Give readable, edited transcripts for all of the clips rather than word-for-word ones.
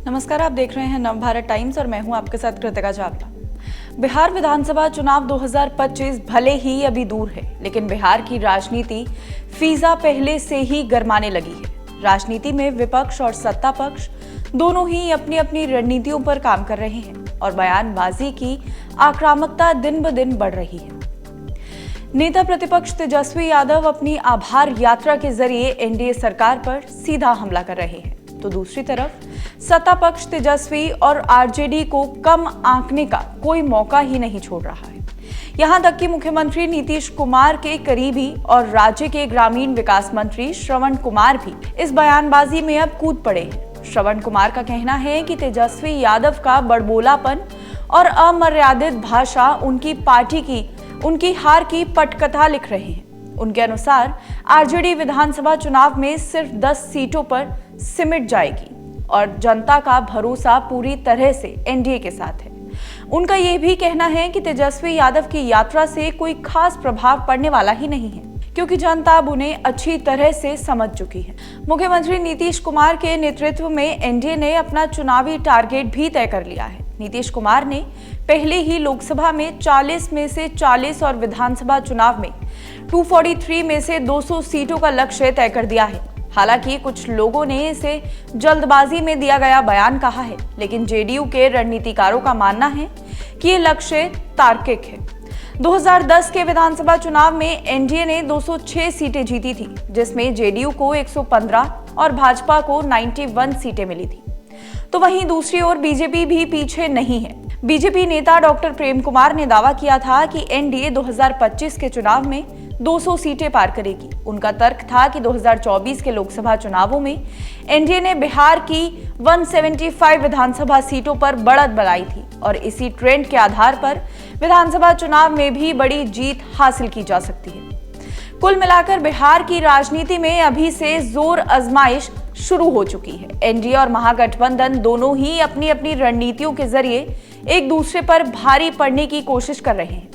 नमस्कार, आप देख रहे हैं नवभारत टाइम्स और मैं हूं आपके साथ कृतिका चावला। बिहार विधानसभा चुनाव 2025 भले ही अभी दूर है, लेकिन बिहार की राजनीति फीजा पहले से ही गरमाने लगी है। राजनीति में विपक्ष और सत्ता पक्ष दोनों ही अपनी अपनी रणनीतियों पर काम कर रहे हैं और बयानबाजी की आक्रामकता दिन ब दिन बढ़ रही है। नेता प्रतिपक्ष तेजस्वी यादव अपनी आभार यात्रा के जरिए एनडीए सरकार पर सीधा हमला कर रहे हैं, तो दूसरी तरफ सत्ता पक्ष तेजस्वी और आरजेडी को कम आंकने का कोई मौका ही नहीं छोड़ रहा है। यहां तक कि मुख्यमंत्री नीतीश कुमार के करीबी और राज्य के ग्रामीण विकास मंत्री श्रवण कुमार भी इस बयानबाजी में अब कूद पड़े हैं। श्रवण कुमार का कहना है कि तेजस्वी यादव का बड़बोलापन और अमर्यादित भाषा उनकी पार्टी की उनकी हार की पटकथा लिख रहे हैं। उनके अनुसार आरजेडी विधानसभा चुनाव में सिर्फ 10 सीटों पर सिमट जाएगी और जनता का भरोसा पूरी तरह से एनडीए के साथ है। उनका यह भी कहना है कि तेजस्वी यादव की यात्रा से कोई खास प्रभाव पड़ने वाला ही नहीं है, क्योंकि जनता अब उन्हें अच्छी तरह से समझ चुकी है। मुख्यमंत्री नीतीश कुमार के नेतृत्व में एनडीए ने अपना चुनावी टारगेट भी तय कर लिया है। नीतीश कुमार ने पहले ही लोकसभा में 40 में से 40 और विधानसभा चुनाव में 243 में से 200 सीटों का लक्ष्य तय कर दिया है। हालांकि कुछ लोगों ने इसे जल्दबाजी में दिया गया बयान कहा है, लेकिन जेडीयू के रणनीतिकारों का मानना है कि ये लक्ष्य तार्किक है। 2010 के विधानसभा चुनाव में एनडीए ने 206 सीटें जीती थी, जिसमें जेडीयू को 115 और भाजपा को 91 सीटें मिली थी। तो वहीं दूसरी ओर बीजेपी भी पीछे नहीं है। बीजेपी नेता डॉक्टर प्रेम कुमार ने दावा किया था कि एनडीए 2025 के चुनाव में 200 सीटें पार करेगी। उनका तर्क था कि 2024 के लोकसभा चुनावों में एनडीए ने बिहार की 175 विधानसभा सीटों पर बढ़त बनाई थी और इसी ट्रेंड के आधार पर विधानसभा चुनाव में भी बड़ी जीत हासिल की जा सकती है। कुल मिलाकर बिहार की राजनीति में अभी से जोर आजमाइश शुरू हो चुकी है। एनडीए और महागठबंधन दोनों ही अपनी अपनी रणनीतियों के जरिए एक दूसरे पर भारी पड़ने की कोशिश कर रहे हैं।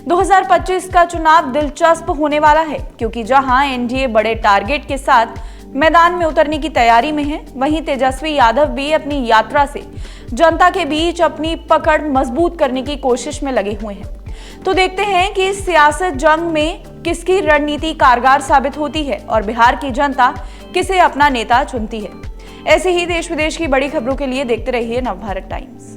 2025 का चुनाव दिलचस्प होने वाला है, क्योंकि जहां एनडीए बड़े टारगेट के साथ मैदान में उतरने की तैयारी में है, वहीं तेजस्वी यादव भी अपनी यात्रा से जनता के बीच अपनी पकड़ मजबूत करने की कोशिश में लगे हुए हैं। तो देखते हैं कि इस सियासत जंग में किसकी रणनीति कारगर साबित होती है और बिहार की जनता किसे अपना नेता चुनती है। ऐसे ही देश विदेश की बड़ी खबरों के लिए देखते रहिए नवभारत टाइम्स।